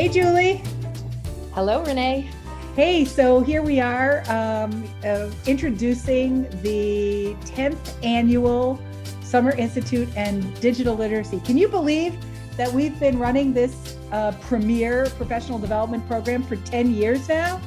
Hey, Julie. Hello, Renee. Hey, so here we are introducing the 10th annual Summer Institute and Digital Literacy. Can you believe that we've been running this premier professional development program for 10 years now?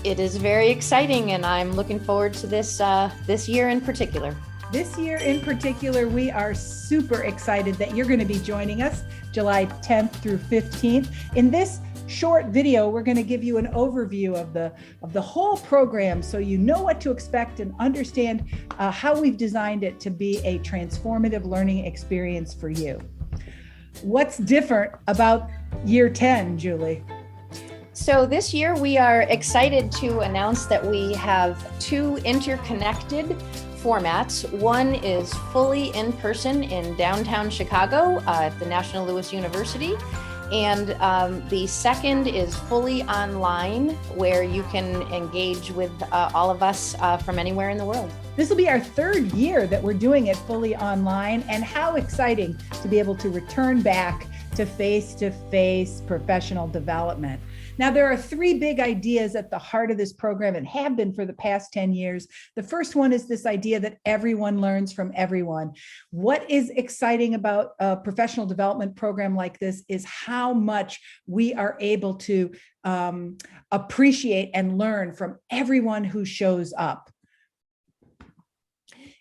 It is very exciting, and I'm looking forward to this year in particular. This year in particular, we are super excited that you're going to be joining us July 10th through 15th. In this short video, we're going to give you an overview of the whole program so you know what to expect and understand how we've designed it to be a transformative learning experience for you. What's different about year 10, Julie? So this year we are excited to announce that we have two interconnected formats. One is fully in person in downtown Chicago at the National Louis University. And the second is fully online, where you can engage with all of us from anywhere in the world. This will be our third year that we're doing it fully online, and how exciting to be able to return back to face-to-face professional development. Now, there are three big ideas at the heart of this program and have been for the past 10 years. The first one is this idea that everyone learns from everyone. What is exciting about a professional development program like this is how much we are able to appreciate and learn from everyone who shows up.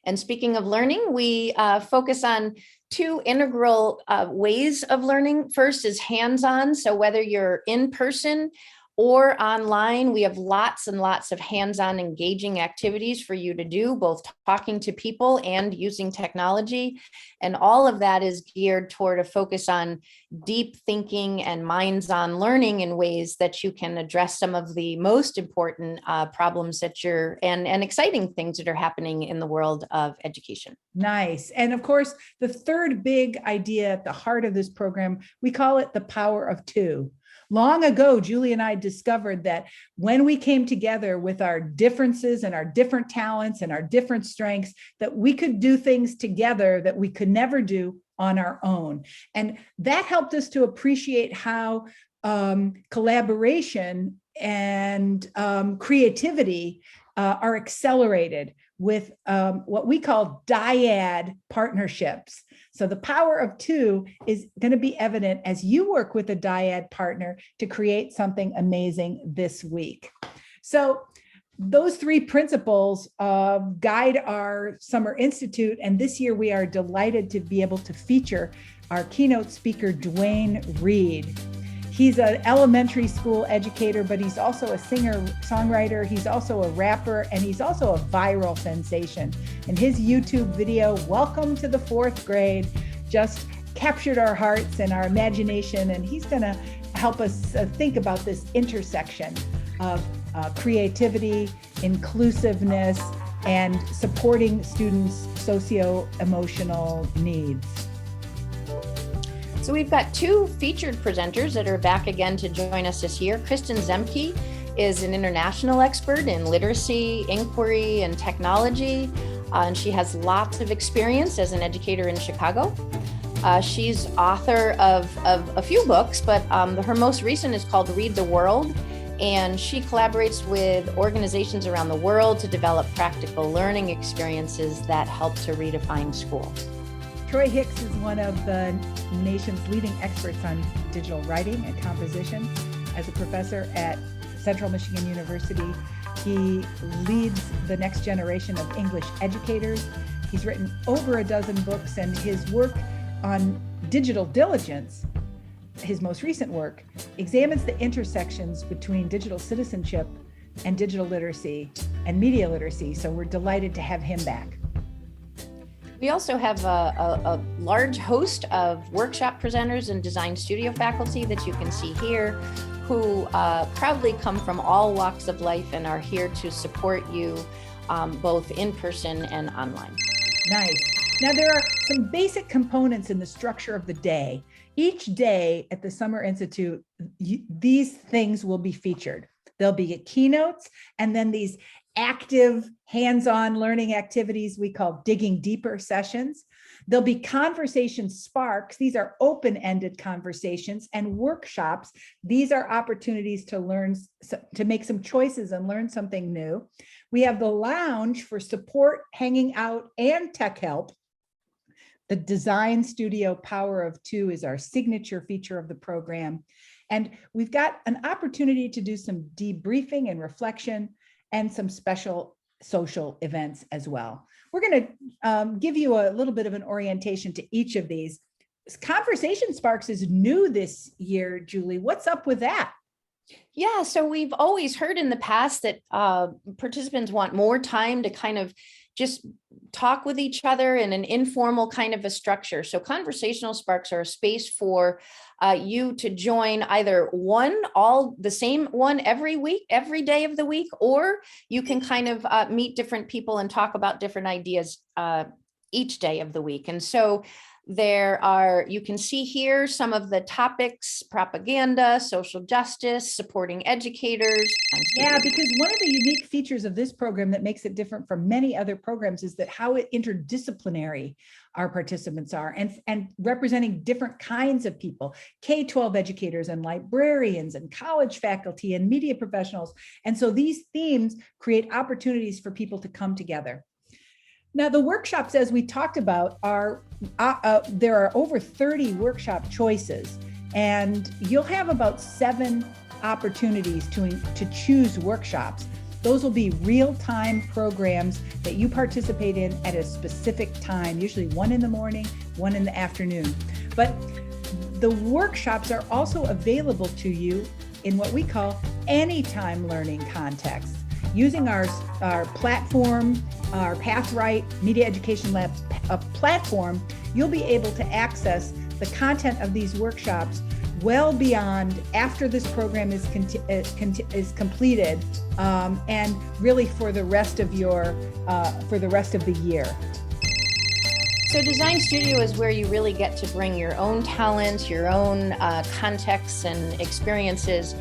And speaking of learning, we focus on two integral ways of learning. First is hands-on. So whether you're in person or online, we have lots and lots of hands-on engaging activities for you to do, both talking to people and using technology. And all of that is geared toward a focus on deep thinking and minds-on learning in ways that you can address some of the most important problems that and exciting things that are happening in the world of education. Nice. And of course, the third big idea at the heart of this program, we call it the power of two. Long ago, Julie and I discovered that when we came together with our differences and our different talents and our different strengths, that we could do things together that we could never do on our own. And that helped us to appreciate how collaboration and creativity are accelerated with what we call dyad partnerships. So the power of two is going to be evident as you work with a dyad partner to create something amazing this week. So those three principles guide our Summer Institute. And this year we are delighted to be able to feature our keynote speaker, Dwayne Reed. He's an elementary school educator, but he's also a singer-songwriter. He's also a rapper, and he's also a viral sensation. And his YouTube video, Welcome to the Fourth Grade, just captured our hearts and our imagination. And he's going to help us think about this intersection of creativity, inclusiveness, and supporting students' socio-emotional needs. So we've got two featured presenters that are back again to join us this year. Kristen Zemke is an international expert in literacy, inquiry, and technology, and she has lots of experience as an educator in Chicago. She's author of a few books, but her most recent is called Read the World, and she collaborates with organizations around the world to develop practical learning experiences that help to redefine school. Troy Hicks is one of the nation's leading experts on digital writing and composition. As a professor at Central Michigan University, he leads the next generation of English educators. He's written over a dozen books, and his work on digital diligence, his most recent work, examines the intersections between digital citizenship and digital literacy and media literacy. So we're delighted to have him back. We also have a large host of workshop presenters and design studio faculty that you can see here, who proudly come from all walks of life and are here to support you both in person and online. Nice. Now, there are some basic components in the structure of the day. Each day at the Summer Institute, these things will be featured. There'll be keynotes, and then these active hands-on learning activities we call digging deeper sessions. There'll be conversation sparks. These are open-ended conversations, and workshops. These are opportunities to learn, to make some choices and learn something new. We have the lounge for support, hanging out, and tech help. The Design Studio Power of Two is our signature feature of the program. And we've got an opportunity to do some debriefing and reflection and some special social events as well. We're going to give you a little bit of an orientation to each of these. Conversation Sparks is new this year, Julie. What's up with that? Yeah, so we've always heard in the past that participants want more time to kind of just talk with each other in an informal kind of a structure. So Conversational Sparks are a space for you to join either the same one every week, every day of the week, or you can kind of meet different people and talk about different ideas each day of the week. And so you can see here some of the topics: propaganda, social justice, supporting educators. Yeah, because one of the unique features of this program that makes it different from many other programs is that how interdisciplinary our participants are, and representing different kinds of people, K-12 educators and librarians and college faculty and media professionals. And so these themes create opportunities for people to come together. Now, the workshops, as we talked about, there are over 30 workshop choices, and you'll have about 7 opportunities to choose workshops. Those will be real-time programs that you participate in at a specific time, usually one in the morning, one in the afternoon. But the workshops are also available to you in what we call anytime learning contexts. Using our platform, our Pathright Media Education Labs platform, you'll be able to access the content of these workshops well beyond after this program is completed, and really for the rest of the year. So Design Studio is where you really get to bring your own talents, your own contexts and experiences,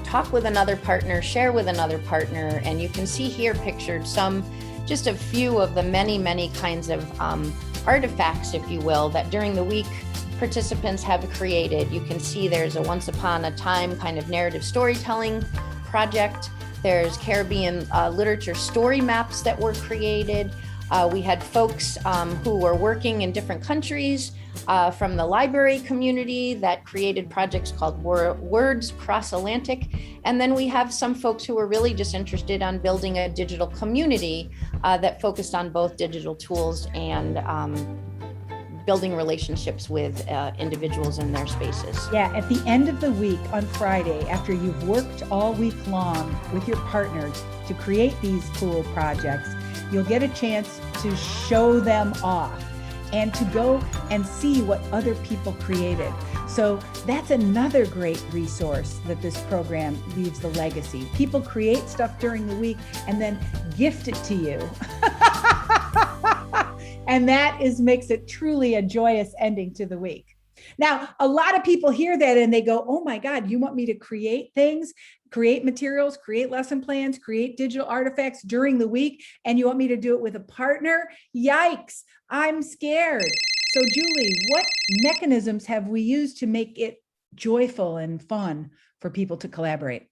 talk with another partner, share with another partner, and you can see here pictured just a few of the many, many kinds of artifacts, if you will, that during the week participants have created. You can see there's a once upon a time kind of narrative storytelling project. There's Caribbean literature story maps that were created. We had folks who were working in different countries from the library community that created projects called Words Cross Atlantic. And then we have some folks who were really just interested on building a digital community that focused on both digital tools and building relationships with individuals in their spaces. Yeah, at the end of the week on Friday, after you've worked all week long with your partners to create these cool projects, you'll get a chance to show them off and to go and see what other people created. So that's another great resource that this program leaves the legacy. People create stuff during the week and then gift it to you. And that makes it truly a joyous ending to the week. Now, a lot of people hear that and they go, oh my God, you want me to create things, create materials, create lesson plans, create digital artifacts during the week, and you want me to do it with a partner? Yikes, I'm scared. So Julie, what mechanisms have we used to make it joyful and fun for people to collaborate?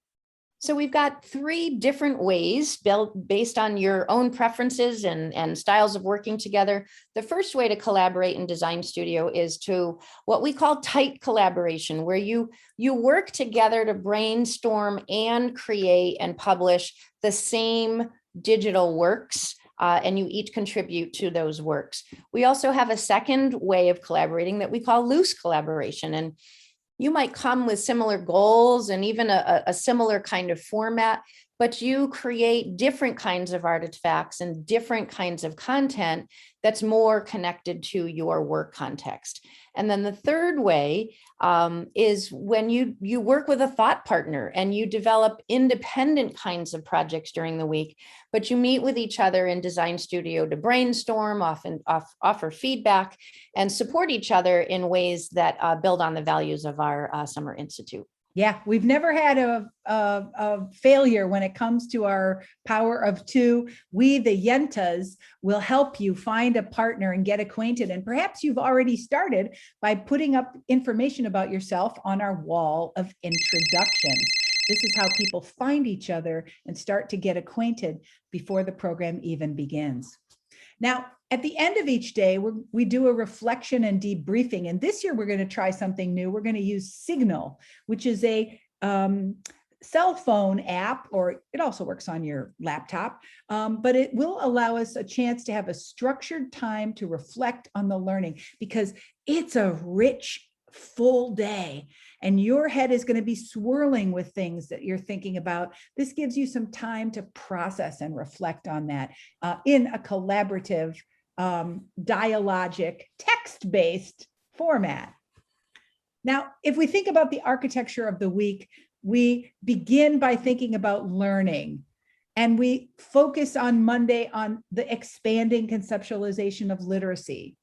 So we've got 3 different ways built based on your own preferences and styles of working together. The first way to collaborate in Design Studio is to what we call tight collaboration, where you work together to brainstorm and create and publish the same digital works, and you each contribute to those works. We also have a second way of collaborating that we call loose collaboration. And you might come with similar goals and even a similar kind of format, but you create different kinds of artifacts and different kinds of content that's more connected to your work context. And then the third way is when you work with a thought partner and you develop independent kinds of projects during the week, but you meet with each other in Design Studio to brainstorm, offer feedback, and support each other in ways that build on the values of our Summer Institute. Yeah, we've never had a failure when it comes to our power of two. We, the Yentas, will help you find a partner and get acquainted. And perhaps you've already started by putting up information about yourself on our wall of introductions. This is how people find each other and start to get acquainted before the program even begins. Now, at the end of each day, we do a reflection and debriefing. And this year, we're going to try something new. We're going to use Signal, which is a cell phone app, or it also works on your laptop, but it will allow us a chance to have a structured time to reflect on the learning, because it's a rich, full day and your head is going to be swirling with things that you're thinking about. This gives you some time to process and reflect on that in a collaborative, dialogic, text-based format. Now, if we think about the architecture of the week, we begin by thinking about learning, and we focus on Monday on the expanding conceptualization of literacy.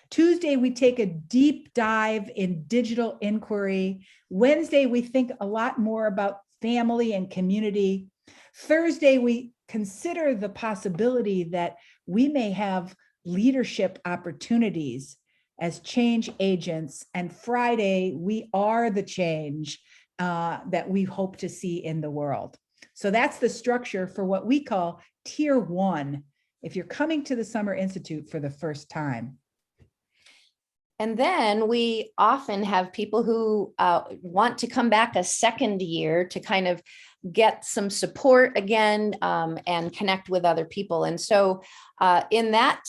Tuesday, we take a deep dive in digital inquiry. Wednesday, we think a lot more about family and community. Thursday, we consider the possibility that we may have leadership opportunities as change agents. And Friday, we are the change that we hope to see in the world. So that's the structure for what we call Tier 1, if you're coming to the Summer Institute for the first time. And then we often have people who want to come back a second year to kind of get some support again and connect with other people. And so in that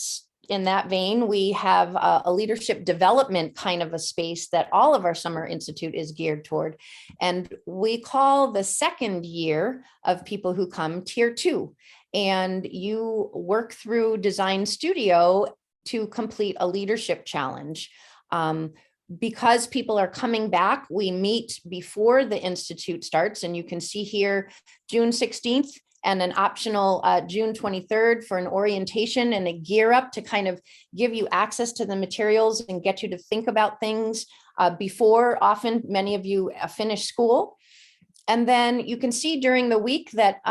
vein, we have a leadership development kind of a space that all of our Summer Institute is geared toward. And we call the second year of people who come Tier 2. And you work through Design Studio to complete a leadership challenge. Because people are coming back, we meet before the Institute starts, and you can see here June 16th and an optional June 23rd for an orientation and a gear up to kind of give you access to the materials and get you to think about things before often many of you finish school. And then you can see during the week that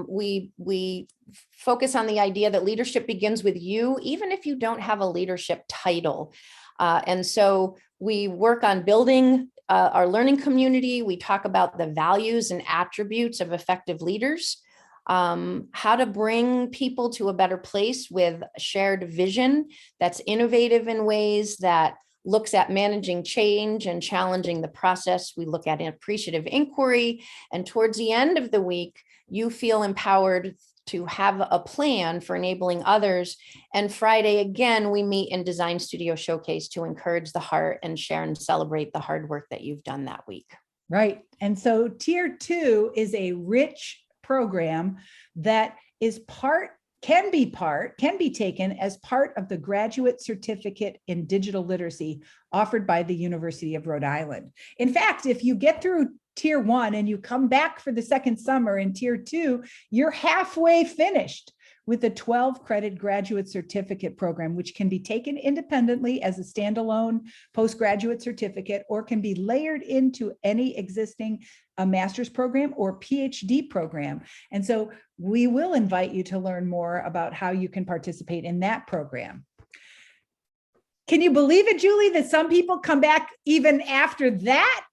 we focus on the idea that leadership begins with you, even if you don't have a leadership title. And so we work on building our learning community. We talk about the values and attributes of effective leaders, how to bring people to a better place with shared vision that's innovative in ways that looks at managing change and challenging the process. We look at appreciative inquiry. And towards the end of the week, you feel empowered to have a plan for enabling others. And Friday, again, we meet in Design Studio Showcase to encourage the heart and share and celebrate the hard work that you've done that week. Right. And so Tier 2 is a rich program that is can be taken as part of the graduate certificate in digital literacy offered by the University of Rhode Island. In fact, if you get through Tier 1 and you come back for the second summer in Tier 2, you're halfway finished with a 12-credit graduate certificate program, which can be taken independently as a standalone postgraduate certificate, or can be layered into any existing master's program or PhD program. And so we will invite you to learn more about how you can participate in that program. Can you believe it, Julie, that some people come back even after that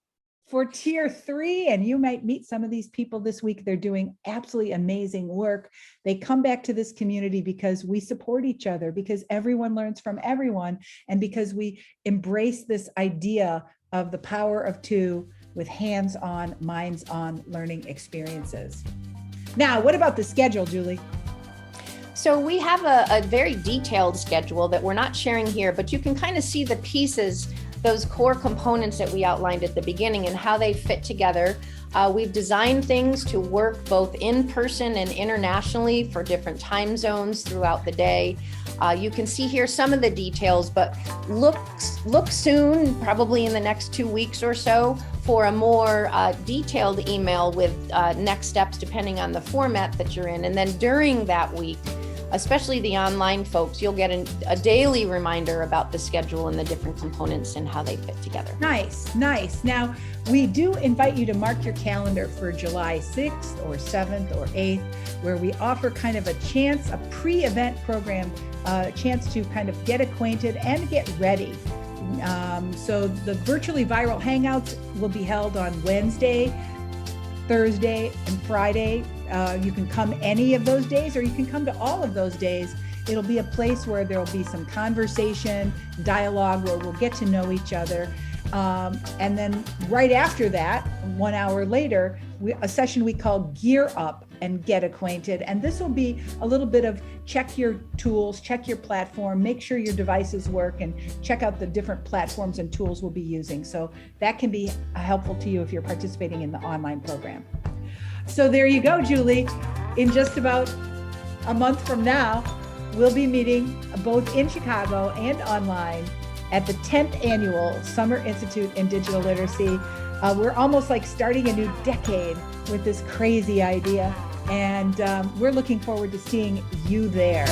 for Tier 3, and you might meet some of these people this week. They're doing absolutely amazing work. They come back to this community because we support each other, because everyone learns from everyone, and because we embrace this idea of the power of two with hands-on, minds-on learning experiences. Now, what about the schedule, Julie? So we have a very detailed schedule that we're not sharing here, but you can kind of see the pieces, those core components that we outlined at the beginning and how they fit together. We've designed things to work both in person and internationally for different time zones throughout the day. You can see here some of the details, but look soon, probably in the next 2 weeks or so, for a more detailed email with next steps depending on the format that you're in. And then during that week, especially the online folks, you'll get a daily reminder about the schedule and the different components and how they fit together. Nice, nice. Now, we do invite you to mark your calendar for July 6th or 7th or 8th, where we offer kind of a pre-event program, a chance to kind of get acquainted and get ready. So the virtually viral Hangouts will be held on Wednesday, Thursday, and Friday. You can come any of those days, or you can come to all of those days. It'll be a place where there'll be some conversation, dialogue, where we'll get to know each other. And then right after that, 1 hour later, a session we call Gear Up and Get Acquainted. And this will be a little bit of check your tools, check your platform, make sure your devices work, and check out the different platforms and tools we'll be using. So that can be helpful to you if you're participating in the online program. So there you go, Julie. In just about a month from now, we'll be meeting both in Chicago and online at the 10th Annual Summer Institute in Digital Literacy. We're almost like starting a new decade with this crazy idea, and we're looking forward to seeing you there.